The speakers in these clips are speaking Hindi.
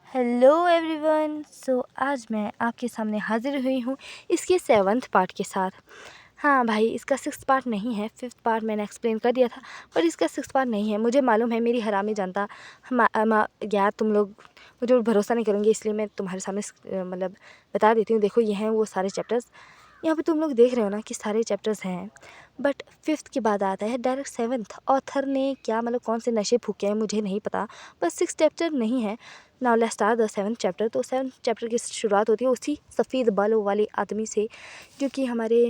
Hello everyone. आज मैं आपके सामने हाजिर हुई हूँ इसके 7th पार्ट के साथ। हाँ भाई, इसका 6th पार्ट नहीं है, 5th पार्ट मैंने एक्सप्लेन कर दिया था, पर इसका 6th पार्ट नहीं है। मुझे मालूम है मेरी हरामी जनता यार तुम लोग मुझे भरोसा नहीं करोगे, इसलिए मैं तुम्हारे सामने मतलब बता देती हूँ। देखो, ये हैं वो सारे चैप्टर्स। यहाँ पे तुम लोग देख रहे हो ना कि सारे चैप्टर्स हैं, बट 5th के बाद आता है डायरेक्ट 7th। ऑथर ने क्या मतलब कौन से नशे फूके हैं मुझे नहीं पता, बस 6 चैप्टर नहीं है। Now let's start the 7th chapter. तो 7th चैप्टर की शुरुआत होती है उसी सफ़ेद बालों वाले आदमी से, जो कि हमारे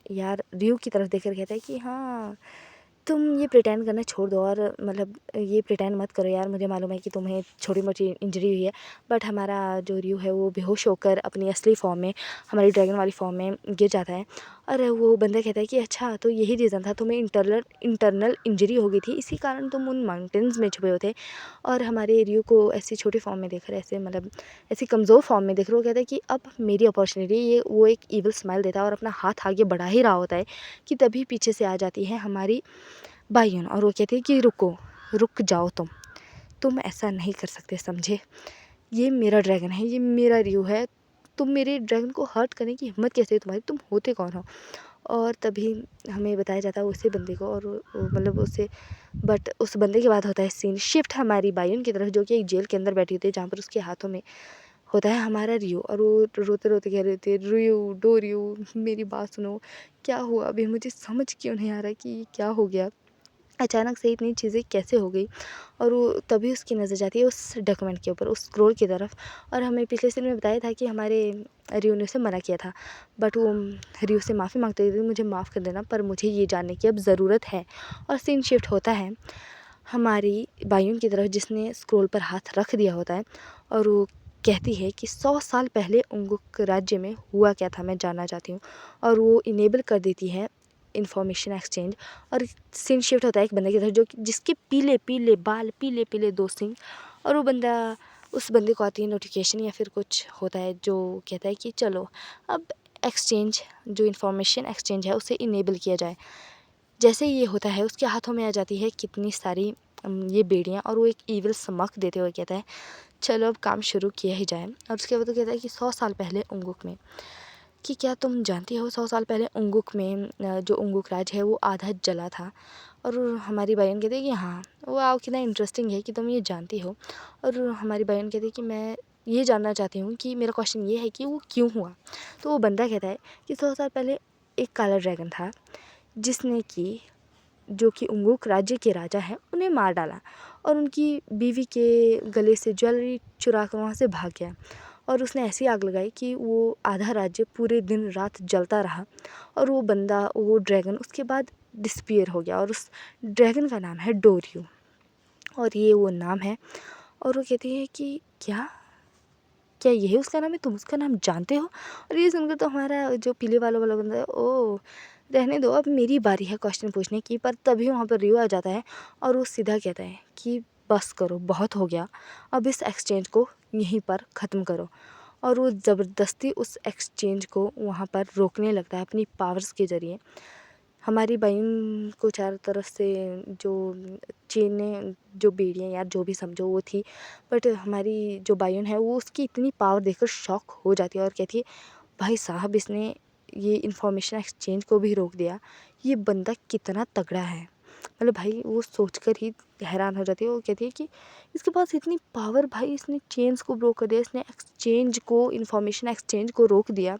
यार रियो की तरफ देखकर कहता है कि हाँ, तुम ये प्रिटेंड करना छोड़ दो, और मतलब ये प्रिटेंड मत करो यार। मुझे मालूम है कि तुम्हें छोटी मोटी इंजरी हुई है, बट हमारा जो रियो है वो बेहोश होकर अपनी असली फॉर्म में, हमारी ड्रैगन वाली फॉर्म में गिर जाता है। और वो बंदा कहता है कि अच्छा, तो यही रीज़न था, तुम्हें इंटरनल इंजरी हो गई थी, इसी कारण तुम उन माउंटेन्स में छुपे हुए थे। और हमारे रियो को ऐसी छोटी फॉर्म में देख रहे, ऐसे मतलब ऐसी कमज़ोर फॉर्म में देख रहे, वो कहता है कि अब मेरी अपॉर्चुनिटी, ये वो एक ईविल स्माइल देता है और अपना हाथ आगे बढ़ा ही रहा होता है कि तभी पीछे से आ जाती है हमारी बायन, और वो कहती है कि रुक जाओ, तुम ऐसा नहीं कर सकते, समझे? ये मेरा ड्रैगन है, ये मेरा रियो है, तुम मेरे ड्रैगन को हर्ट करने की हिम्मत कैसे है तुम्हारी? तुम होते कौन हो? और तभी हमें बताया जाता है उसी बंदे को, और मतलब उससे, बट उस बंदे के बाद होता है सीन शिफ्ट हमारी बायन की तरफ, जो कि एक जेल के अंदर बैठी होती है, जहाँ पर उसके हाथों में होता है हमारा रियो, और वो रोते रोते कह रही होती है, रियो मेरी बात सुनो, क्या हुआ? अभी मुझे समझ क्यों नहीं आ रहा कि ये क्या हो गया, अचानक से इतनी चीज़ें कैसे हो गई। और वो तभी उसकी नज़र जाती है उस डॉक्यूमेंट के ऊपर, उस स्क्रोल की तरफ। और हमें पिछले सीन में बताया था कि हमारे रियो ने उसे मना किया था, बट वो रियो से माफ़ी मांगते थे, मुझे माफ़ कर देना, पर मुझे ये जानने की अब ज़रूरत है। और सीन शिफ्ट होता है हमारी बायून की तरफ, जिसने स्क्रोल पर हाथ रख दिया होता है, और वो कहती है कि 100 साल पहले उंगुक राज्य में हुआ क्या था, मैं जानना चाहती हूँ। और वो इनेबल कर देती है इन्फॉर्मेशन एक्सचेंज। और सीन शिफ्ट होता है एक बंदे की तरफ, जो जिसके पीले पीले बाल, पीले पीले 2 सींग। और वो बंदा, उस बंदे को आती है नोटिफिकेशन या फिर कुछ होता है, जो कहता है कि चलो अब एक्सचेंज, जो इन्फॉर्मेशन एक्सचेंज है, उसे इनेबल किया जाए। जैसे ही ये होता है, उसके हाथों में आ जाती है कितनी सारी ये बेड़ियाँ, और वो एक ईविल स्मक देते हुए कहता है चलो अब काम शुरू किया ही जाए। और उसके बाद वो कहता है कि 100 साल पहले उंगुक में, कि क्या तुम जानती हो 100 साल पहले उंगुक में जो उंगुक राज है वो आधा जला था। और हमारी बहन कहती है कि हाँ, वो आओ, कितना इंटरेस्टिंग है कि तुम ये जानती हो। और हमारी बहन कहती है कि मैं ये जानना चाहती हूँ, कि मेरा क्वेश्चन ये है कि वो क्यों हुआ। तो वो बंदा कहता है कि 100 साल पहले एक काला ड्रैगन था, जिसने कि जो कि उंगुक राज्य के राजा हैं, उन्हें मार डाला, और उनकी बीवी के गले से ज्वेलरी चुरा कर वहाँ से भाग गया। और उसने ऐसी आग लगाई कि वो आधा राज्य पूरे दिन रात जलता रहा, और वो बंदा, वो ड्रैगन उसके बाद डिसपियर हो गया। और उस ड्रैगन का नाम है डोरियो, और ये वो नाम है। और वो कहती है कि क्या क्या यही उसका नाम है, तुम उसका नाम जानते हो? और ये सुनकर तो हमारा जो पीले बालों वाला बंदा है, ओ रहने दो, अब मेरी बारी है क्वेश्चन पूछने की। पर तभी वहाँ पर रियो आ जाता है, और वो सीधा कहता है कि बस करो, बहुत हो गया, अब इस एक्सचेंज को यहीं पर ख़त्म करो। और वो ज़बरदस्ती उस एक्सचेंज को वहाँ पर रोकने लगता है अपनी पावर्स के ज़रिए। हमारी बहन को चारों तरफ से जो चेनें, जो बेड़ियाँ, यार जो भी समझो वो थी, बट हमारी जो बहन है वो उसकी इतनी पावर देखकर शॉक हो जाती है, और कहती है भाई साहब, इसने ये इन्फॉर्मेशन एक्सचेंज को भी रोक दिया, ये बंदा कितना तगड़ा है। मतलब भाई, वो सोचकर ही हैरान हो जाती है। वो कहती है कि इसके पास इतनी पावर, भाई इसने चेन्स को ब्रोक कर दिया, इसने एक्सचेंज को, इन्फॉर्मेशन एक्सचेंज को रोक दिया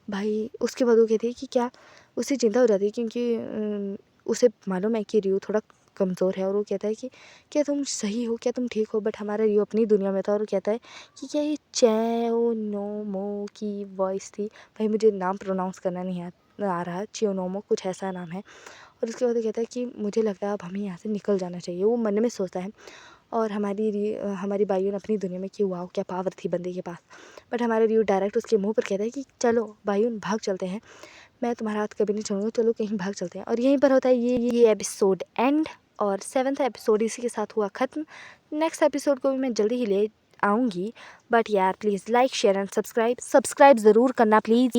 भाई। उसके बाद वो कहती है कि क्या, उसे चिंता हो जाती है, क्योंकि उसे मालूम है कि रियो थोड़ा कमज़ोर है। और वो कहता है कि क्या तुम सही हो, क्या तुम ठीक हो? बट हमारा रियो अपनी दुनिया में था, और वो कहता है कि क्या ये चियोनोमो की वॉइस थी? भाई मुझे नाम प्रोनाउंस करना नहीं आ रहा, चियोनोमो कुछ ऐसा नाम है। और उसके बाद वो कहता है कि मुझे लगता है अब हमें यहाँ से निकल जाना चाहिए, वो मन में सोचता है। और हमारी बाइयों ने अपनी दुनिया में कि वाह, क्या पावर थी बंदे के पास। बट हमारा रियो डायरेक्ट उसके मुंह पर कहता है कि चलो बाइयों, भाग चलते हैं, मैं तुम्हारा हाथ कभी नहीं छोड़ूंगा, चलो कहीं भाग चलते हैं। और यहीं पर होता है ये एपिसोड एंड, और 7th एपिसोड इसी के साथ हुआ ख़त्म। नेक्स्ट एपिसोड को भी मैं जल्दी ही ले आऊँगी, बट यार please like share and subscribe ज़रूर करना प्लीज़।